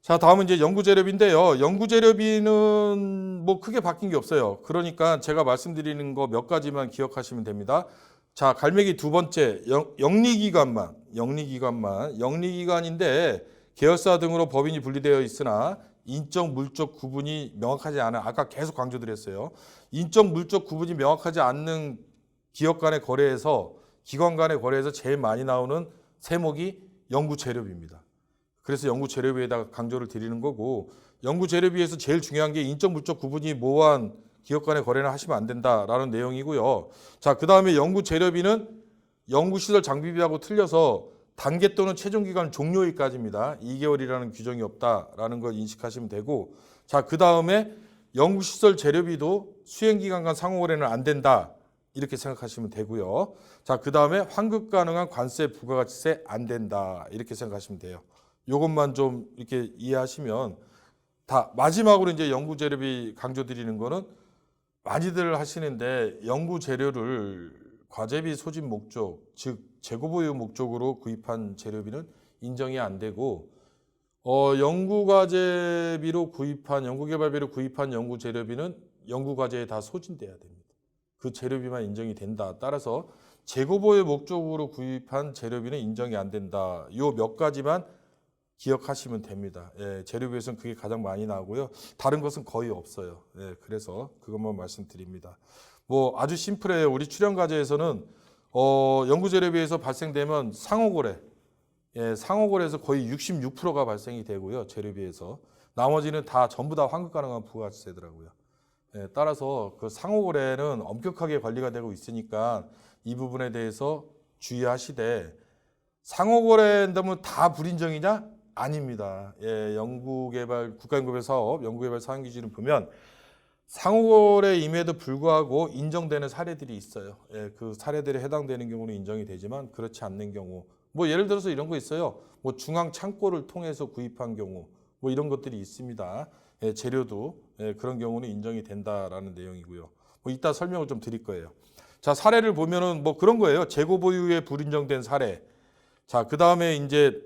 자, 다음은 이제 연구재료비인데요. 연구재료비는 뭐 크게 바뀐 게 없어요. 그러니까 제가 말씀드리는 거 몇 가지만 기억하시면 됩니다. 자, 갈매기 두 번째, 영리기관인데 계열사 등으로 법인이 분리되어 있으나 인적, 물적 구분이 명확하지 않은, 아까 계속 강조드렸어요. 인적, 물적 구분이 명확하지 않는 기업 간의 거래에서, 기관 간의 거래에서 제일 많이 나오는 세목이 연구재료비입니다. 그래서 연구재료비에다가 강조를 드리는 거고, 연구재료비에서 제일 중요한 게 인적, 물적 구분이 모호한 기업 간의 거래는 하시면 안 된다라는 내용이고요. 자, 그 다음에 연구재료비는 연구시설 장비비하고 틀려서 단계 또는 최종기간 종료일까지입니다. 2개월이라는 규정이 없다라는 걸 인식하시면 되고, 자, 그 다음에 연구시설 재료비도 수행기간 간 상호거래는 안 된다. 이렇게 생각하시면 되고요. 자, 그 다음에 환급 가능한 관세, 부가가치세 안 된다. 이렇게 생각하시면 돼요. 이것만 좀 이렇게 이해하시면 다. 마지막으로 이제 연구재료비 강조드리는 거는 많이들 하시는데, 연구재료를 과제비 소진 목적, 즉 재고보유 목적으로 구입한 재료비는 인정이 안 되고, 연구과제비로 구입한, 연구개발비로 구입한 연구재료비는 연구과제에 다 소진돼야 됩니다. 그 재료비만 인정이 된다. 따라서 재고보유 목적으로 구입한 재료비는 인정이 안 된다. 요 몇 가지만 기억하시면 됩니다. 예, 재료비에서는 그게 가장 많이 나오고요. 다른 것은 거의 없어요. 예, 그래서 그것만 말씀드립니다. 뭐 아주 심플해요. 우리 출연과제에서는 연구재료비에서 발생되면 상호거래, 예, 상호거래에서 거의 66%가 발생이 되고요. 재료비에서. 나머지는 다 전부 다 환급 가능한 부가가치세더라고요. 예, 따라서 그 상호거래는 엄격하게 관리가 되고 있으니까 이 부분에 대해서 주의하시되, 상호거래한다면 다 불인정이냐? 아닙니다. 예, 연구개발, 국가연구개발 사업, 연구개발 사항기준을 보면 상호거래임에도 불구하고 인정되는 사례들이 있어요. 예, 그 사례들에 해당되는 경우는 인정이 되지만 그렇지 않는 경우, 뭐 예를 들어서 이런 거 있어요. 뭐 중앙 창고를 통해서 구입한 경우, 뭐 이런 것들이 있습니다. 예, 재료도 그런 경우는 인정이 된다라는 내용이고요. 뭐 이따 설명을 좀 드릴 거예요. 자, 사례를 보면은 뭐 그런 거예요. 재고 보유에 불인정된 사례. 자, 그 다음에 이제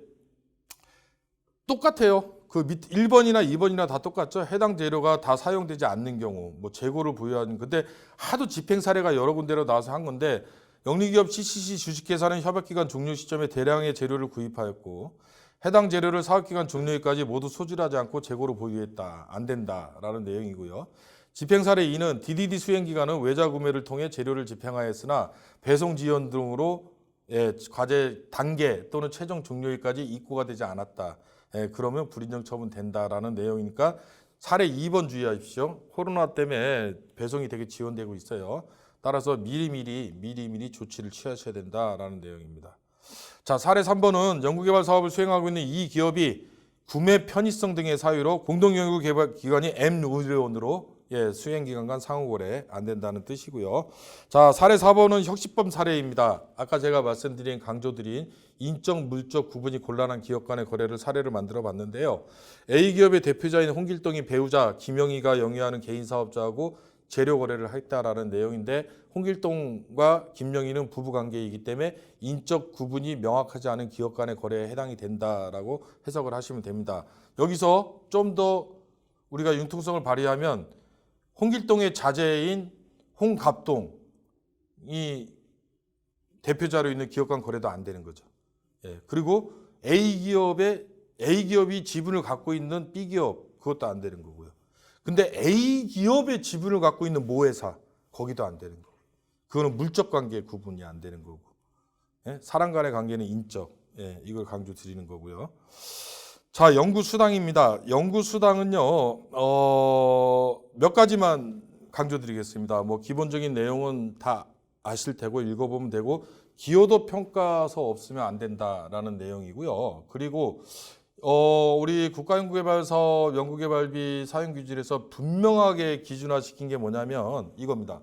똑같아요. 그 밑 1번이나 2번이나 다 똑같죠. 해당 재료가 다 사용되지 않는 경우, 뭐 재고를 보유하는, 근데 하도 집행 사례가 여러 군데로 나와서 한 건데, 영리기업 CCC 주식회사는 협약기간 종료 시점에 대량의 재료를 구입하였고 해당 재료를 사업기간 종료일까지 모두 소진하지 않고 재고로 보유했다. 안 된다라는 내용이고요. 집행 사례 2는 DDD 수행기간은 외자 구매를 통해 재료를 집행하였으나 배송 지연 등으로 과제 단계 또는 최종 종료일까지 입고가 되지 않았다. 그러면 불인정 처분 된다라는 내용이니까 사례 2번 주의하십시오. 코로나 때문에 배송이 되게 지연되고 있어요. 따라서 미리미리 조치를 취하셔야 된다라는 내용입니다. 자, 사례 3번은 연구개발 사업을 수행하고 있는 이 기업이 구매 편의성 등의 사유로 공동연구개발기관이 M의료원으로 수행기간 간 상호거래 안 된다는 뜻이고요. 자, 사례 4번은 혁신법 사례입니다. 아까 제가 말씀드린, 강조드린 인적, 물적 구분이 곤란한 기업 간의 거래를 사례를 만들어 봤는데요. A기업의 대표자인 홍길동이 배우자 김영희가 영위하는 개인 사업자하고 재료 거래를 했다라는 내용인데, 홍길동과 김영희는 부부관계이기 때문에 인적 구분이 명확하지 않은 기업 간의 거래에 해당이 된다라고 해석을 하시면 됩니다. 여기서 좀 더 우리가 융통성을 발휘하면 홍길동의 자제인 홍갑동이 대표자로 있는 기업 간 거래도 안 되는 거죠. 그리고 A기업이 지분을 갖고 있는 B기업, 그것도 안 되는 거고요. 근데 A기업의 지분을 갖고 있는 모회사, 거기도 안 되는 거고. 그거는 물적 관계 구분이 안 되는 거고. 사람 간의 관계는 인적. 이걸 강조 드리는 거고요. 자, 연구수당입니다. 연구수당은요, 몇 가지만 강조드리겠습니다. 뭐 기본적인 내용은 다 아실 테고 읽어보면 되고, 기여도 평가서 없으면 안 된다라는 내용이고요. 그리고 우리 국가연구개발사업 연구개발비 사용규칙에서 분명하게 기준화시킨 게 뭐냐면 이겁니다.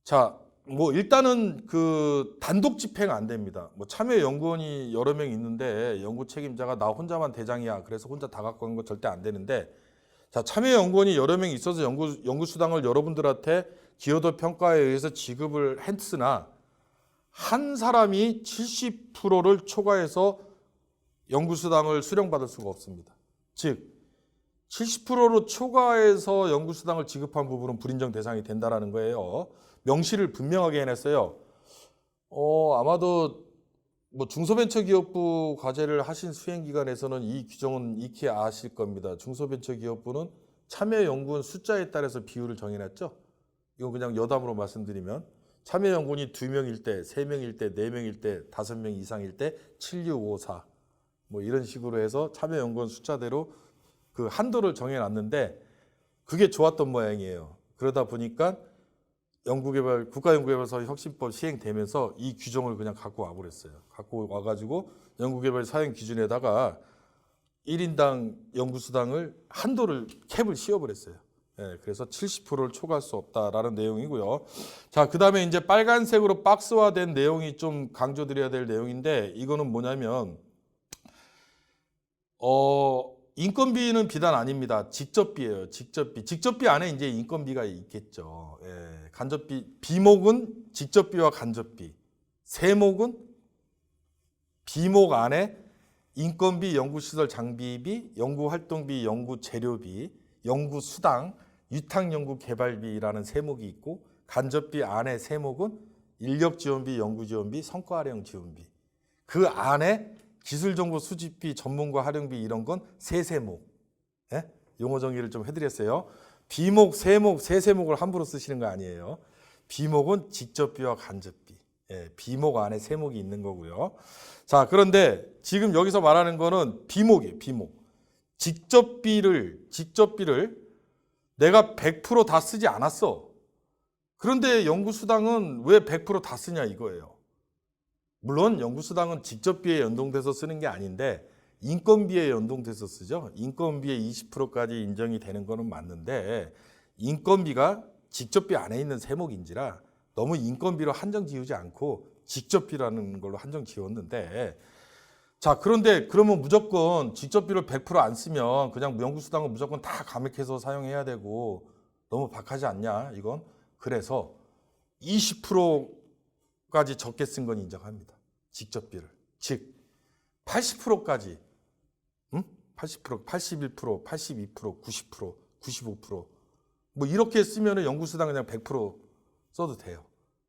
자, 뭐 일단은 그 단독 집행 안 됩니다. 뭐 참여연구원이 여러 명 있는데 연구 책임자가 나 혼자만 대장이야, 그래서 혼자 다 갖고 가는 거 절대 안 되는데, 자, 참여연구원이 여러 명 있어서 연구수당을 여러분들한테 기여도 평가에 의해서 지급을 했으나 한 사람이 70%를 초과해서 연구수당을 수령받을 수가 없습니다. 즉 70%로 초과해서 연구수당을 지급한 부분은 불인정 대상이 된다라는 거예요. 명시를 분명하게 해냈어요. 아마도 뭐 중소벤처기업부 과제를 하신 수행기관에서는 이 규정은 익히 아실 겁니다. 중소벤처기업부는 참여연구원 숫자에 따라서 비율을 정해놨죠. 이거 그냥 여담으로 말씀드리면 참여연구원이 2명일 때, 3명일 때, 4명일 때, 5명 이상일 때 7, 6, 5, 4 뭐 이런 식으로 해서 참여연구원 숫자대로 그 한도를 정해놨는데 그게 좋았던 모양이에요. 그러다 보니까 국가연구개발사 혁신법 시행되면서 이 규정을 그냥 갖고 와버렸어요. 갖고 와가지고 연구개발 사용 기준에다가 1인당 연구수당을 한도를 캡을 씌워버렸어요. 그래서 70%를 초과할 수 없다라는 내용이고요. 자, 그 다음에 이제 빨간색으로 박스화된 내용이 좀 강조드려야 될 내용인데 이거는 뭐냐면 인건비는 비단 아닙니다. 직접비예요. 직접비. 직접비 안에 이제 인건비가 있겠죠. 간접비. 비목은 직접비와 간접비. 세목은 비목 안에 인건비, 연구시설 장비비, 연구활동비, 연구재료비, 연구수당, 위탁연구개발비라는 세목이 있고 간접비 안에 세목은 인력지원비, 연구지원비, 성과활용 지원비. 그 안에 기술정보 수집비, 전문가 활용비 이런 건 세세목. 용어 정의를 좀 해드렸어요. 비목, 세목, 세세목을 함부로 쓰시는 거 아니에요. 비목은 직접비와 간접비. 비목 안에 세목이 있는 거고요. 자, 그런데 지금 여기서 말하는 거는 비목이에요. 비목. 직접비를 내가 100% 다 쓰지 않았어. 그런데 연구수당은 왜 100% 다 쓰냐 이거예요. 물론 연구수당은 직접비에 연동돼서 쓰는 게 아닌데 인건비에 연동돼서 쓰죠. 인건비의 20%까지 인정이 되는 거는 맞는데 인건비가 직접비 안에 있는 세목인지라 너무 인건비로 한정 지우지 않고 직접비라는 걸로 한정 지웠는데 자, 그런데 그러면 무조건 직접비를 100% 안 쓰면 그냥 연구수당은 무조건 다 감액해서 사용해야 되고 너무 박하지 않냐 이건. 그래서 20%까지 적게 쓴 건 인정합니다. 직접비를. 즉 80%까지 80%, 81%, 82%, 90%, 95% 뭐 이렇게 쓰면 연구수당 그냥 100% 써도 돼요.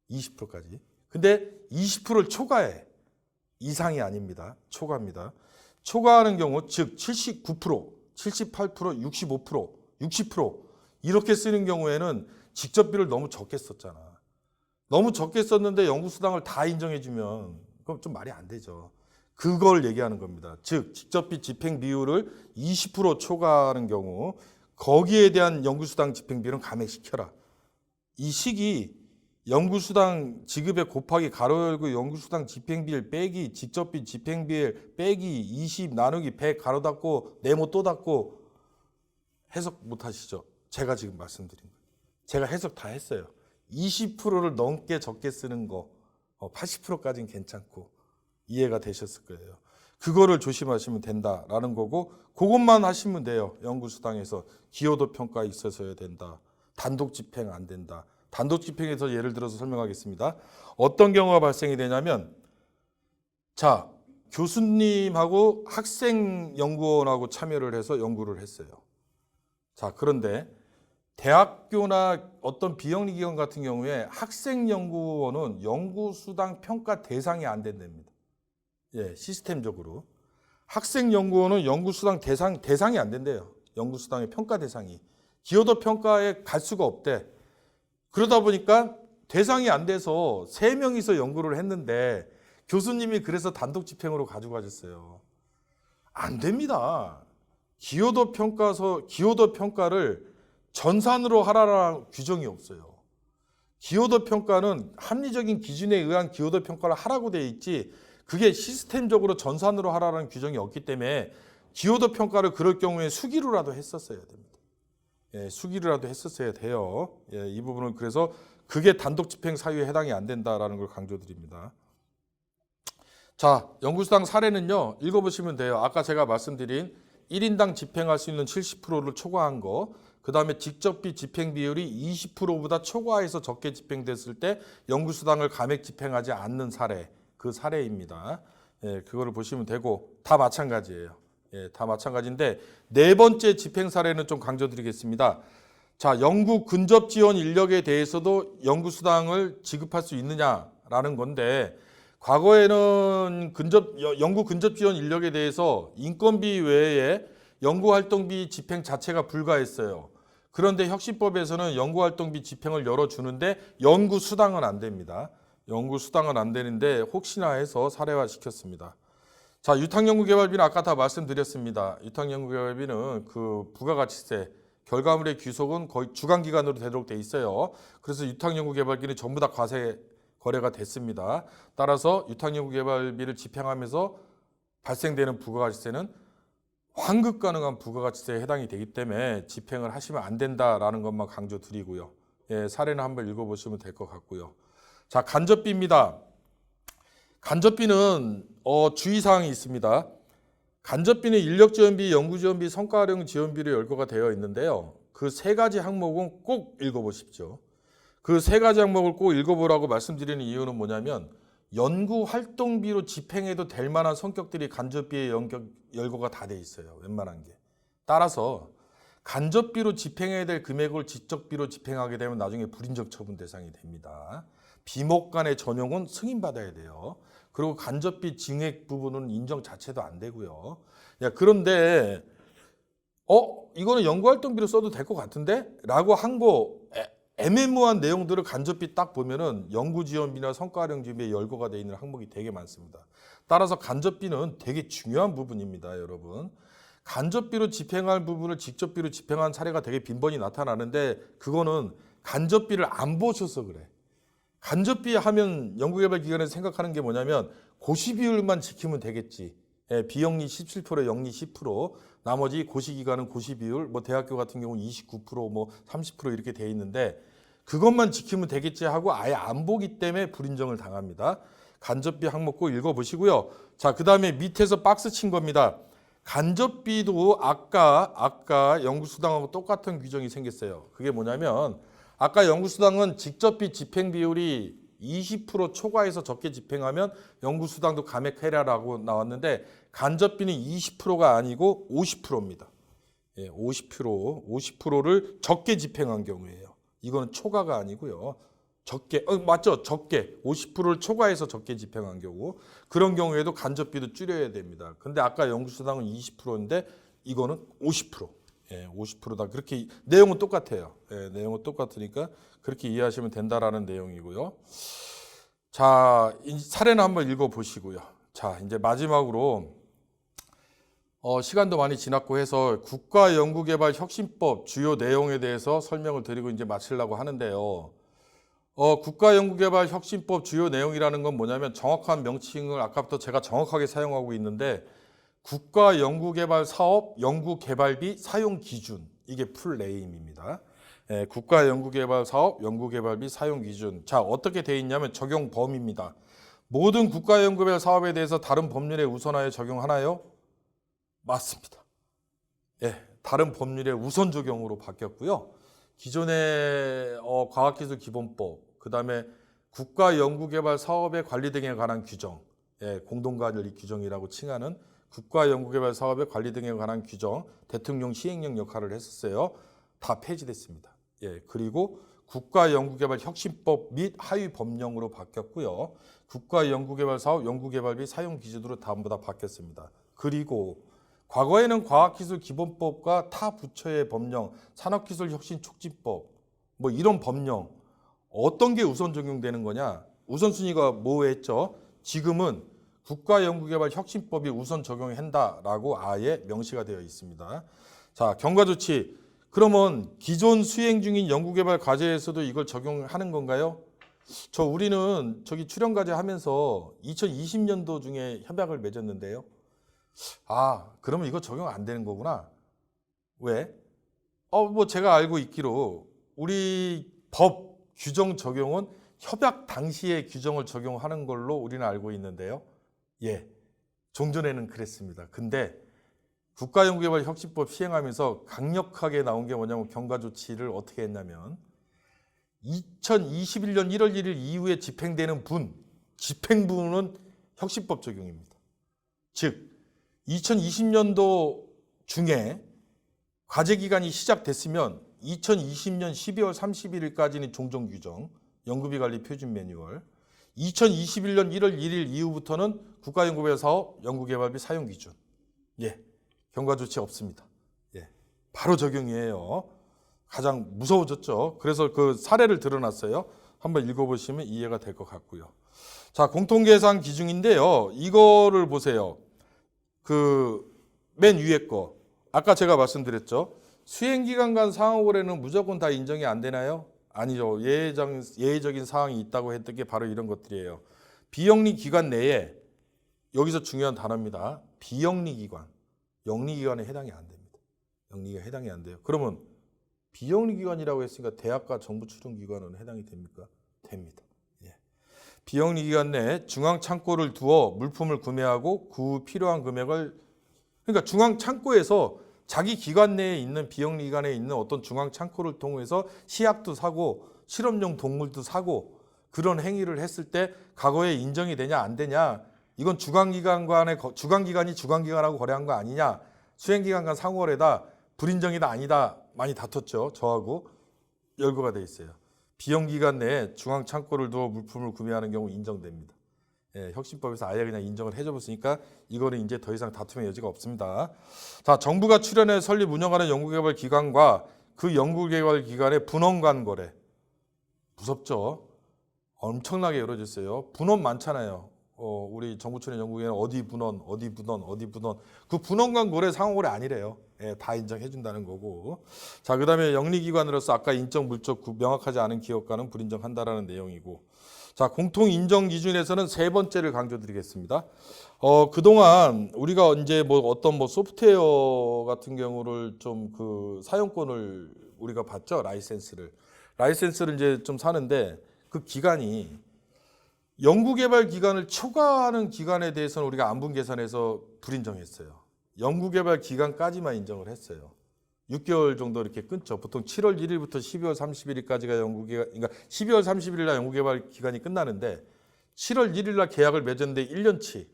20%까지. 근데 20%를 초과해. 이상이 아닙니다. 초과입니다. 초과하는 경우 즉 79%, 78%, 65%, 60% 이렇게 쓰는 경우에는 직접비를 너무 적게 썼잖아. 너무 적게 썼는데 연구수당을 다 인정해주면 그럼 좀 말이 안 되죠. 그걸 얘기하는 겁니다. 즉 직접비 집행 비율을 20% 초과하는 경우 거기에 대한 연구수당 집행비율은 감액시켜라. 이 식이 연구수당 지급에 곱하기 가로 열고 연구수당 집행비율 빼기 직접비 집행비율 빼기 20 나누기 100 가로 닫고 네모 또 닫고 해석 못 하시죠? 제가 지금 말씀드린 거예요. 제가 해석 다 했어요. 20%를 넘게 적게 쓰는 거 80%까지는 괜찮고 이해가 되셨을 거예요. 그거를 조심하시면 된다라는 거고 그것만 하시면 돼요. 연구수당에서 기여도 평가 있어서야 된다. 단독 집행 안 된다. 단독 집행에서 예를 들어서 설명하겠습니다. 어떤 경우가 발생이 되냐면 자, 교수님하고 학생연구원하고 참여를 해서 연구를 했어요. 자, 그런데 대학교나 어떤 비영리 기관 같은 경우에 학생연구원은 연구수당 평가 대상이 안 된답니다. 시스템적으로. 학생연구원은 연구수당 대상이 안 된대요. 연구수당의 평가 대상이. 기여도 평가에 갈 수가 없대. 그러다 보니까 대상이 안 돼서 3명이서 연구를 했는데 교수님이 그래서 단독 집행으로 가지고 가셨어요. 안 됩니다. 기여도 평가를 전산으로 하라는 규정이 없어요. 기여도 평가는 합리적인 기준에 의한 기여도 평가를 하라고 되어 있지 그게 시스템적으로 전산으로 하라는 규정이 없기 때문에 기여도 평가를 그럴 경우에 수기로라도 했었어야 됩니다. 수기로라도 했었어야 돼요. 이 부분은 그래서 그게 단독 집행 사유에 해당이 안 된다라는 걸 강조드립니다. 자, 연구수당 사례는요. 읽어보시면 돼요. 아까 제가 말씀드린 1인당 집행할 수 있는 70%를 초과한 거, 그 다음에 직접비 집행 비율이 20%보다 초과해서 적게 집행됐을 때 연구수당을 감액 집행하지 않는 사례, 그 사례입니다. 그거를 보시면 되고 다 마찬가지예요. 예, 다 마찬가지인데 네 번째 집행 사례는 좀 강조드리겠습니다. 자, 연구 근접 지원 인력에 대해서도 연구 수당을 지급할 수 있느냐라는 건데 과거에는 연구 근접 지원 인력에 대해서 인건비 외에 연구 활동비 집행 자체가 불가했어요. 그런데 혁신법에서는 연구 활동비 집행을 열어주는데 연구 수당은 안 됩니다. 연구 수당은 안 되는데 혹시나 해서 사례화 시켰습니다. 자, 유탁연구개발비는 아까 다 말씀드렸습니다. 유탁연구개발비는 그 부가가치세 결과물의 귀속은 거의 주간기간으로 되도록 돼 있어요. 그래서 유탁연구개발비는 전부 다 과세 거래가 됐습니다. 따라서 유탁연구개발비를 집행하면서 발생되는 부가가치세는 환급 가능한 부가가치세에 해당이 되기 때문에 집행을 하시면 안 된다라는 것만 강조드리고요. 예, 사례는 한번 읽어보시면 될 것 같고요. 자, 간접비입니다. 간접비는 주의사항이 있습니다. 간접비는 인력지원비, 연구지원비, 성과활용 지원비로 열거가 되어 있는데요. 그 세 가지 항목은 꼭 읽어보십시오. 그 세 가지 항목을 꼭 읽어보라고 말씀드리는 이유는 뭐냐면 연구활동비로 집행해도 될 만한 성격들이 간접비에 열거가 다 돼 있어요. 웬만한 게. 따라서 간접비로 집행해야 될 금액을 지적비로 집행하게 되면 나중에 불인정 처분 대상이 됩니다. 비목 간의 전용은 승인받아야 돼요. 그리고 간접비 증액 부분은 인정 자체도 안 되고요. 야, 그런데 이거는 연구활동비로 써도 될 것 같은데? 라고 한 거 애매모호한 내용들을 간접비 딱 보면은 연구지원비나 성과활용지원비에 열거가 되어 있는 항목이 되게 많습니다. 따라서 간접비는 되게 중요한 부분입니다, 여러분. 간접비로 집행할 부분을 직접비로 집행한 사례가 되게 빈번히 나타나는데 그거는 간접비를 안 보셔서 그래. 간접비 하면 연구개발기관에서 생각하는 게 뭐냐면 고시비율만 지키면 되겠지. 예, 비영리 17%, 영리 10%, 나머지 고시기간은 고시비율, 뭐 대학교 같은 경우는 29%, 뭐 30% 이렇게 돼 있는데 그것만 지키면 되겠지 하고 아예 안 보기 때문에 불인정을 당합니다. 간접비 항목 꼭 읽어보시고요. 자, 그 다음에 밑에서 박스 친 겁니다. 간접비도 아까 연구수당하고 똑같은 규정이 생겼어요. 그게 뭐냐면 아까 연구수당은 직접비 집행 비율이 20% 초과해서 적게 집행하면 연구수당도 감액해라라고 나왔는데 간접비는 20%가 아니고 50%입니다. 예, 50%를 적게 집행한 경우예요. 이거는 초과가 아니고요. 적게, 맞죠? 적게 50%를 초과해서 적게 집행한 경우 그런 경우에도 간접비도 줄여야 됩니다. 근데 아까 연구수당은 20%인데 이거는 50%. 예, 50%다. 그렇게 내용은 똑같아요. 예, 내용은 똑같으니까 그렇게 이해하시면 된다라는 내용이고요. 자, 이 사례는 한번 읽어보시고요. 자, 이제 마지막으로 시간도 많이 지났고 해서 국가연구개발혁신법 주요 내용에 대해서 설명을 드리고 이제 마치려고 하는데요. 국가연구개발혁신법 주요 내용이라는 건 뭐냐면 정확한 명칭을 아까부터 제가 정확하게 사용하고 있는데 국가연구개발사업 연구개발비 사용기준 이게 풀네임입니다. 예, 국가연구개발사업 연구개발비 사용기준. 자, 어떻게 돼 있냐면 적용 범위입니다. 모든 국가연구개발 사업에 대해서 다른 법률에 우선하여 적용하나요? 맞습니다. 예, 다른 법률의 우선 적용으로 바뀌었고요. 기존의 과학기술기본법, 그 다음에 국가연구개발 사업의 관리 등에 관한 규정, 예, 공동관리 규정이라고 칭하는 국가연구개발 사업의 관리 등에 관한 규정, 대통령 시행령 역할을 했었어요. 다 폐지됐습니다. 예, 그리고 국가연구개발혁신법 및 하위 법령으로 바뀌었고요. 국가연구개발사업 연구개발비 사용기준으로 전부 다 바뀌었습니다. 그리고 과거에는 과학기술기본법과 타 부처의 법령, 산업기술혁신촉진법 뭐 이런 법령 어떤 게 우선 적용되는 거냐? 우선순위가 뭐였죠? 지금은 국가연구개발혁신법이 우선 적용한다라고 아예 명시가 되어 있습니다. 자, 경과조치. 그러면 기존 수행 중인 연구개발 과제에서도 이걸 적용하는 건가요? 우리는 출연과제 하면서 2020년도 중에 협약을 맺었는데요. 그러면 이거 적용 안 되는 거구나. 왜? 뭐 제가 알고 있기로 우리 법 규정 적용은 협약 당시의 규정을 적용하는 걸로 우리는 알고 있는데요. 예, 종전에는 그랬습니다. 근데 국가연구개발혁신법 시행하면서 강력하게 나온 게 뭐냐면 경과조치를 어떻게 했냐면 2021년 1월 1일 이후에 집행되는 집행부는 혁신법 적용입니다. 즉 2020년도 중에 과제 기간이 시작됐으면 2020년 12월 31일까지는 종종 규정, 연구비 관리 표준 매뉴얼, 2021년 1월 1일 이후부터는 국가연구개발 사업 연구개발비 사용 기준. 예, 경과 조치 없습니다. 예, 바로 적용이에요. 가장 무서워졌죠. 그래서 그 사례를 드러났어요. 한번 읽어보시면 이해가 될 것 같고요. 자, 공통계산 기준인데요. 이거를 보세요. 그 맨 위에 거. 아까 제가 말씀드렸죠. 수행기간 간 상호거래는 무조건 다 인정이 안 되나요? 아니죠. 예외적인 사항이 있다고 했던 게 바로 이런 것들이에요. 비영리 기간 내에, 여기서 중요한 단어입니다. 비영리 기관, 영리 기관에 해당이 안 됩니다. 영리가 해당이 안 돼요. 그러면 비영리 기관이라고 했으니까 대학과 정부 출연 기관은 해당이 됩니까? 됩니다. 예. 비영리 기관 내 중앙 창고를 두어 물품을 구매하고 그 후 필요한 금액을, 그러니까 중앙 창고에서 자기 기관 내에 있는 비영리 기관에 있는 어떤 중앙 창고를 통해서 시약도 사고 실험용 동물도 사고 그런 행위를 했을 때 과거에 인정이 되냐 안 되냐, 이건 주관기관이 주관기관하고 거래한 거 아니냐, 수행기관 간 상호거래다, 불인정이다 아니다 많이 다퉜죠. 저하고 열거가 돼 있어요. 비영기간 내에 중앙 창고를 두어 물품을 구매하는 경우 인정됩니다. 예, 혁신법에서 아예 그냥 인정을 해줘봤으니까 이거는 이제 더 이상 다툼의 여지가 없습니다. 자, 정부가 출연해 설립 운영하는 연구개발 기관과 그 연구개발 기관의 분원간 거래. 무섭죠? 엄청나게 이루어졌어요. 분원 많잖아요. 우리 정부 출연 연구기관 어디 분원. 그 분원간 거래 상호거래 아니래요. 예, 다 인정해준다는 거고. 자, 그다음에 영리기관으로서 아까 인적 물적 명확하지 않은 기업가는 불인정한다라는 내용이고. 자, 공통 인정 기준에서는 세 번째를 강조드리겠습니다. 그동안 우리가 이제 어떤 소프트웨어 같은 경우를 좀 그 사용권을 우리가 받죠. 라이센스를 이제 좀 사는데 그 기간이 연구개발 기간을 초과하는 기간에 대해서는 우리가 안분 계산에서 불인정했어요. 연구개발 기간까지만 인정을 했어요. 6개월 정도 이렇게 끊죠. 보통 7월 1일부터 12월 31일까지가 연구기간, 그러니까 12월 30일 날 연구개발 기간이 끝나는데 7월 1일 날 계약을 맺었는데 1년치.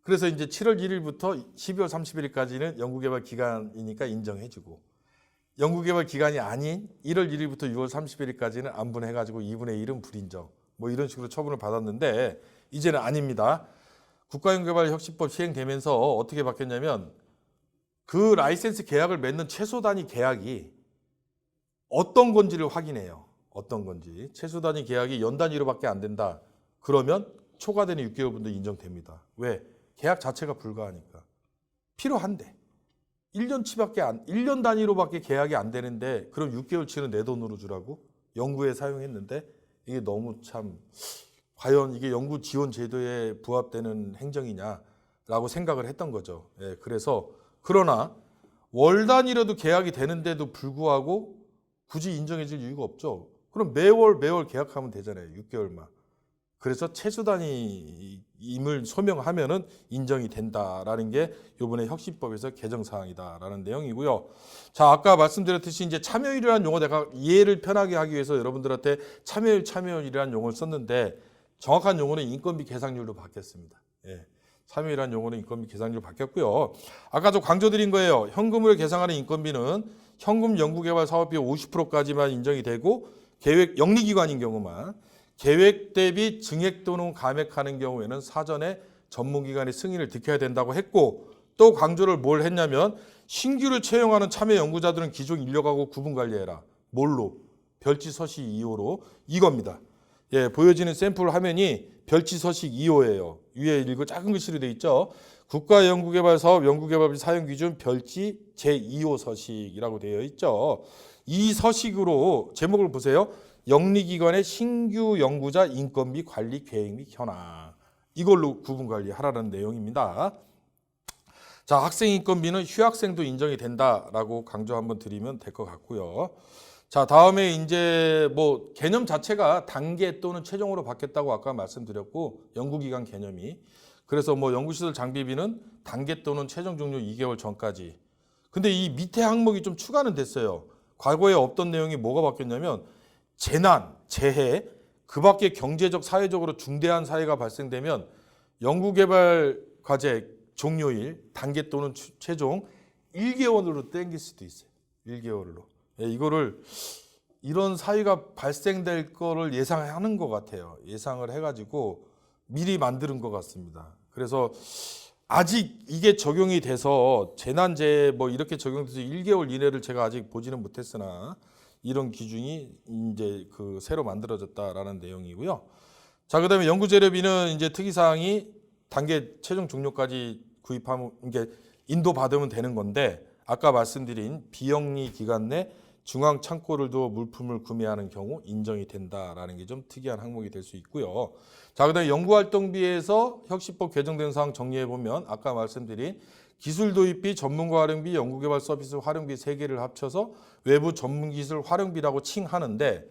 그래서 이제 7월 1일부터 12월 31일까지는 연구개발 기간이니까 인정해주고, 연구개발 기간이 아닌 1월 1일부터 6월 31일까지는 안분해가지고 2분의 1은 불인정. 이런 식으로 처분을 받았는데 이제는 아닙니다. 국가연구개발혁신법 시행되면서 어떻게 바뀌었냐면 그 라이센스 계약을 맺는 최소 단위 계약이 어떤 건지를 확인해요. 어떤 건지. 최소 단위 계약이 연 단위로밖에 안 된다. 그러면 초과되는 6개월분도 인정됩니다. 왜? 계약 자체가 불가하니까. 필요한데. 1년 단위로밖에 계약이 안 되는데 그럼 6개월치는 내 돈으로 주라고? 연구에 사용했는데 이게 너무 참 과연 이게 연구 지원 제도에 부합되는 행정이냐라고 생각을 했던 거죠. 예, 그러나 월 단위로도 계약이 되는데도 불구하고 굳이 인정해 줄 이유가 없죠. 그럼 매월 계약하면 되잖아요. 6개월만. 그래서 최소 단위임을 소명하면은 인정이 된다라는 게 이번에 혁신법에서 개정 사항이다라는 내용이고요. 자, 아까 말씀드렸듯이 이제 참여율이라는 용어 내가 이해를 편하게 하기 위해서 여러분들한테 참여율이라는 용어를 썼는데 정확한 용어는 인건비 계상률로 바뀌었습니다. 예. 참여율이라는 용어는 인건비 계상률로 바뀌었고요. 아까 저 강조드린 거예요. 현금으로 계상하는 인건비는 현금 연구개발 사업비 50%까지만 인정이 되고 계획 영리기관인 경우만, 계획 대비 증액 또는 감액하는 경우에는 사전에 전문기관의 승인을 득해야 된다고 했고, 또 강조를 뭘 했냐면 신규를 채용하는 참여 연구자들은 기존 인력하고 구분 관리해라. 뭘로? 별지 서식 2호로. 이겁니다. 예, 보여지는 샘플 화면이 별지 서식 2호예요. 위에 읽고 작은 글씨로 돼 있죠. 국가연구개발사업 연구개발비 사용기준 별지 제2호 서식이라고 되어 있죠. 이 서식으로 제목을 보세요. 영리기관의 신규 연구자 인건비 관리 계획 및 현황. 이걸로 구분 관리하라는 내용입니다. 자, 학생 인건비는 휴학생도 인정이 된다라고 강조 한번 드리면 될 것 같고요. 자, 다음에 이제 개념 자체가 단계 또는 최종으로 바뀌었다고 아까 말씀드렸고, 연구기간 개념이. 그래서 연구시설 장비비는 단계 또는 최종 종료 2개월 전까지. 근데 이 밑에 항목이 좀 추가는 됐어요. 과거에 없던 내용이 뭐가 바뀌었냐면 재난, 재해, 그 밖에 경제적, 사회적으로 중대한 사회가 발생되면 연구개발 과제 종료일, 단계 또는 최종 1개월로 땡길 수도 있어요. 1개월로. 예, 이거를 이런 사유가 발생될 거를 예상하는 것 같아요. 예상을 해가지고 미리 만드는 것 같습니다. 그래서 아직 이게 적용이 돼서 재난재해 뭐 이렇게 적용돼서 1개월 이내를 제가 아직 보지는 못했으나 이런 기준이 이제 그 새로 만들어졌다라는 내용이고요. 자, 그다음에 연구재료비는 이제 특이사항이 단계 최종 종료까지 구입하면 이게 인도받으면 되는 건데 아까 말씀드린 비영리 기간 내 중앙 창고를 두어 물품을 구매하는 경우 인정이 된다라는 게 좀 특이한 항목이 될 수 있고요. 자, 그다음에 연구활동비에서 혁신법 개정된 사항 정리해 보면 아까 말씀드린 기술 도입비, 전문가 활용비, 연구개발 서비스 활용비 3개를 합쳐서 외부 전문기술 활용비라고 칭하는데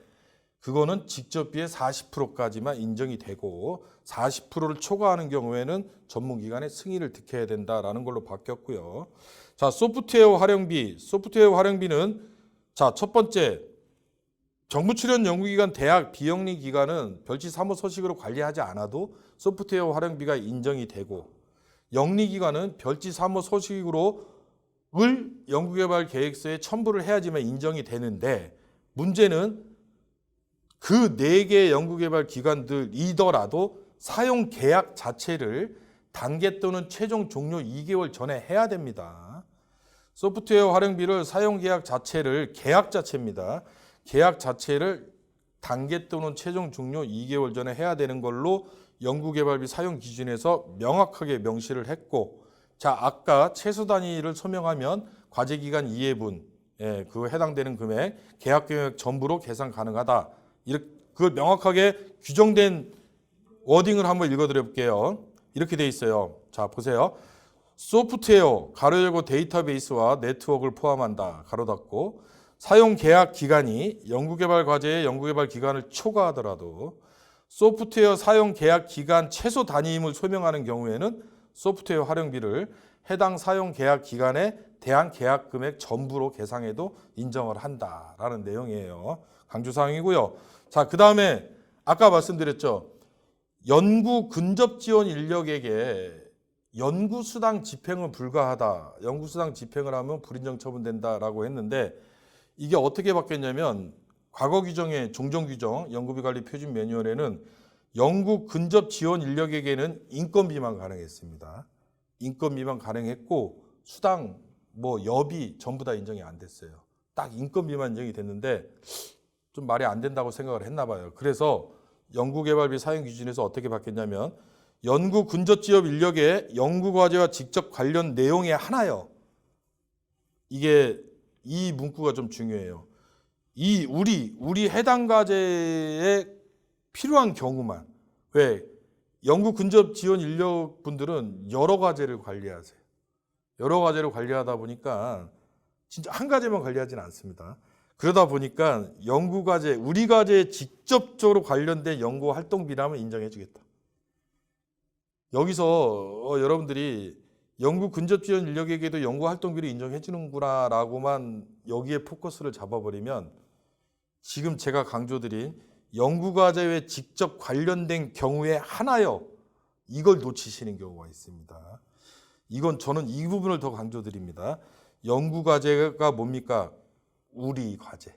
그거는 직접비의 40%까지만 인정이 되고 40%를 초과하는 경우에는 전문기관의 승인을 득해야 된다라는 걸로 바뀌었고요. 자, 소프트웨어 활용비. 소프트웨어 활용비는 자, 첫 번째 정부 출연 연구기관 대학 비영리 기관은 별지 사무 서식으로 관리하지 않아도 소프트웨어 활용비가 인정이 되고 영리기관은 별지 사무 서식으로 을 연구개발 계획서에 첨부를 해야지만 인정이 되는데 문제는 그 4개의 연구개발 기관들이더라도 사용 계약 자체를 단계 또는 최종 종료 2개월 전에 해야 됩니다. 소프트웨어 활용비를 사용 계약 자체를 계약 자체입니다. 계약 자체를 단계 또는 최종 종료 2개월 전에 해야 되는 걸로 연구개발비 사용 기준에서 명확하게 명시를 했고, 자, 아까 최소 단위를 소명하면 과제기간 2회분, 예, 그 해당되는 금액, 계약 금액 전부로 계산 가능하다. 이렇게 그걸 명확하게 규정된 워딩을 한번 읽어드려 볼게요. 이렇게 돼 있어요. 자, 보세요. 소프트웨어 가로 열고 데이터베이스와 네트워크를 포함한다. 가로 닫고 사용 계약 기간이 연구개발 과제의 연구개발 기간을 초과하더라도 소프트웨어 사용 계약 기간 최소 단위임을 소명하는 경우에는 소프트웨어 활용비를 해당 사용 계약 기간에 대한 계약 금액 전부로 계상해도 인정을 한다라는 내용이에요. 강조사항이고요. 자, 그 다음에 아까 말씀드렸죠. 연구 근접 지원 인력에게 연구수당 집행은 불가하다. 연구수당 집행을 하면 불인정 처분된다라고 했는데 이게 어떻게 바뀌었냐면 과거 규정의 종전 규정 연구비 관리 표준 매뉴얼에는 연구 근접 지원 인력에게는 인건비만 가능했습니다. 인건비만 가능했고 수당, 뭐 여비 전부 다 인정이 안 됐어요. 딱 인건비만 인정이 됐는데 좀 말이 안 된다고 생각을 했나 봐요. 그래서 연구개발비 사용 기준에서 어떻게 바뀌었냐면 연구 근접 지원 인력의 연구과제와 직접 관련 내용에 하나요. 이게 이 문구가 좀 중요해요. 이 우리 해당 과제에 필요한 경우만. 왜? 연구 근접 지원 인력분들은 여러 과제를 관리하세요. 여러 과제를 관리하다 보니까 진짜 한 과제만 관리하지는 않습니다. 그러다 보니까 연구 과제, 우리 과제에 직접적으로 관련된 연구 활동비라면 인정해 주겠다. 여기서 여러분들이 연구 근접 지원 인력에게도 연구 활동비를 인정해 주는구나라고만 여기에 포커스를 잡아버리면 지금 제가 강조드린 연구 과제에 직접 관련된 경우에 하나요. 이걸 놓치시는 경우가 있습니다. 이건 저는 이 부분을 더 강조드립니다. 연구 과제가 뭡니까? 우리 과제.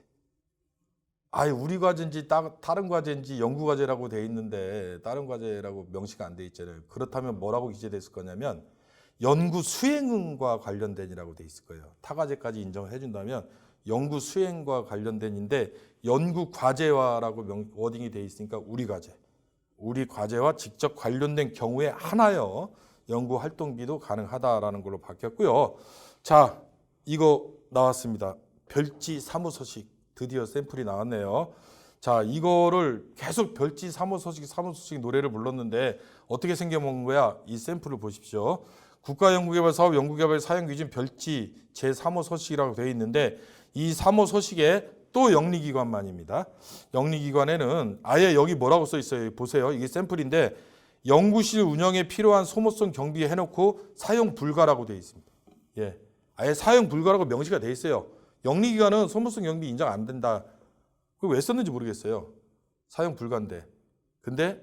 아예 우리 과제인지 다른 과제인지 연구 과제라고 돼 있는데 다른 과제라고 명시가 안 돼 있잖아요. 그렇다면 뭐라고 기재됐을 거냐면 연구 수행과 관련된이라고 돼 있을 거예요. 타 과제까지 인정을 해준다면 연구 수행과 관련된인데 연구 과제와라고 워딩이 돼 있으니까 우리 과제. 우리 과제와 직접 관련된 경우에 하나요. 연구 활동비도 가능하다라는 걸로 바뀌었고요. 자, 이거 나왔습니다. 별지 사무소식 드디어 샘플이 나왔네요. 자, 이거를 계속 별지 사무소식 노래를 불렀는데 어떻게 생겨먹은 거야? 이 샘플을 보십시오. 국가연구개발사업 연구개발 사용기준 별지 제3호소식이라고 되어 있는데 이 3호소식에 또 영리기관만입니다. 영리기관에는 아예 여기 뭐라고 써 있어요? 보세요. 이게 샘플인데 연구실 운영에 필요한 소모성 경비 해놓고 사용 불가라고 되어 있습니다. 예, 아예 사용 불가라고 명시가 되어 있어요. 영리기관은 소모성 경비 인정 안 된다. 그걸 왜 썼는지 모르겠어요. 사용 불가인데. 근데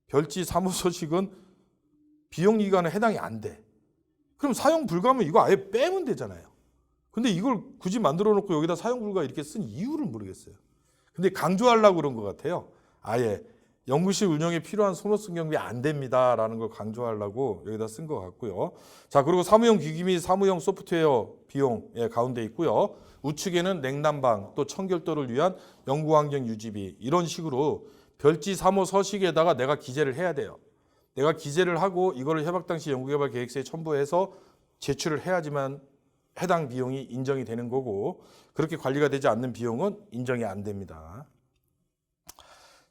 별지 사무소식은 비영리기관에 해당이 안 돼. 그럼 사용 불가면 이거 아예 빼면 되잖아요. 근데 이걸 굳이 만들어 놓고 여기다 사용 불가 이렇게 쓴 이유를 모르겠어요. 근데 강조하려고 그런 것 같아요. 아예 연구실 운영에 필요한 속노성 경비 안 됩니다라는 걸 강조하려고 여기다 쓴 것 같고요. 자, 그리고 사무용 기기 및 사무용 소프트웨어 비용 가운데 있고요. 우측에는 냉난방 또 청결도를 위한 연구환경 유지비 이런 식으로 별지 3호 서식에다가 내가 기재를 해야 돼요. 내가 기재를 하고 이거를 협약 당시 연구개발 계획서에 첨부해서 제출을 해야지만 해당 비용이 인정이 되는 거고 그렇게 관리가 되지 않는 비용은 인정이 안 됩니다.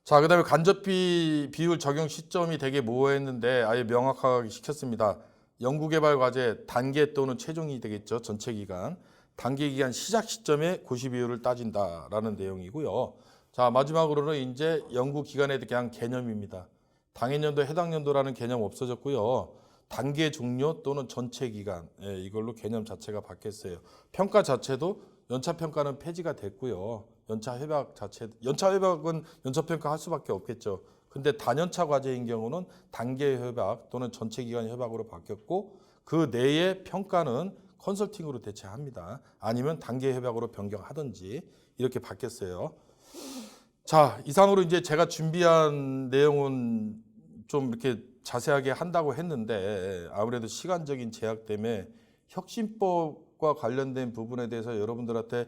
자, 그다음에 간접비 비율 적용 시점이 되게 모호했는데 아예 명확하게 시켰습니다. 연구개발 과제 단계 또는 최종이 되겠죠. 전체 기간. 단계 기간 시작 시점에 고시 비율을 따진다라는 내용이고요. 자, 마지막으로는 이제 연구 기간에 대한 개념입니다. 당해년도 해당 연도라는 개념 없어졌고요. 단계 종료 또는 전체 기간 이걸로 개념 자체가 바뀌었어요. 평가 자체도 연차 평가는 폐지가 됐고요. 연차 협약은 연차 평가 할 수밖에 없겠죠. 근데 단연차 과제인 경우는 단계 협약 또는 전체 기간 협약으로 바뀌었고 그 내에 평가는 컨설팅으로 대체합니다. 아니면 단계 협약으로 변경하든지 이렇게 바뀌었어요. 자, 이상으로 이제 제가 준비한 내용은 좀 이렇게 자세하게 한다고 했는데 아무래도 시간적인 제약 때문에 혁신법과 관련된 부분에 대해서 여러분들한테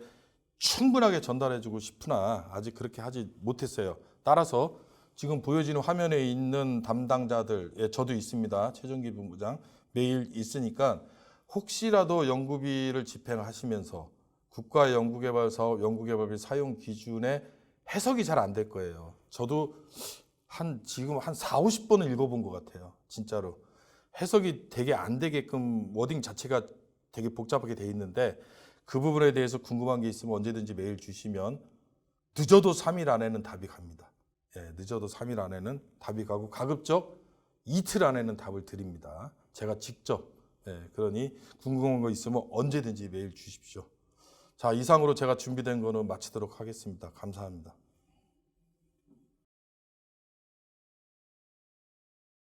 충분하게 전달해주고 싶으나 아직 그렇게 하지 못했어요. 따라서 지금 보여지는 화면에 있는 담당자들, 저도 있습니다. 최종기 본부장 매일 있으니까 혹시라도 연구비를 집행하시면서 국가연구개발사업 연구개발비 사용 기준에 해석이 잘 안 될 거예요. 저도 지금 한 4, 50번을 읽어본 것 같아요. 진짜로. 해석이 되게 안 되게끔 워딩 자체가 되게 복잡하게 돼 있는데 그 부분에 대해서 궁금한 게 있으면 언제든지 메일 주시면 늦어도 3일 안에는 답이 갑니다. 늦어도 3일 안에는 답이 가고 가급적 이틀 안에는 답을 드립니다. 제가 직접. 그러니 궁금한 거 있으면 언제든지 메일 주십시오. 자, 이상으로 제가 준비된 거는 마치도록 하겠습니다. 감사합니다.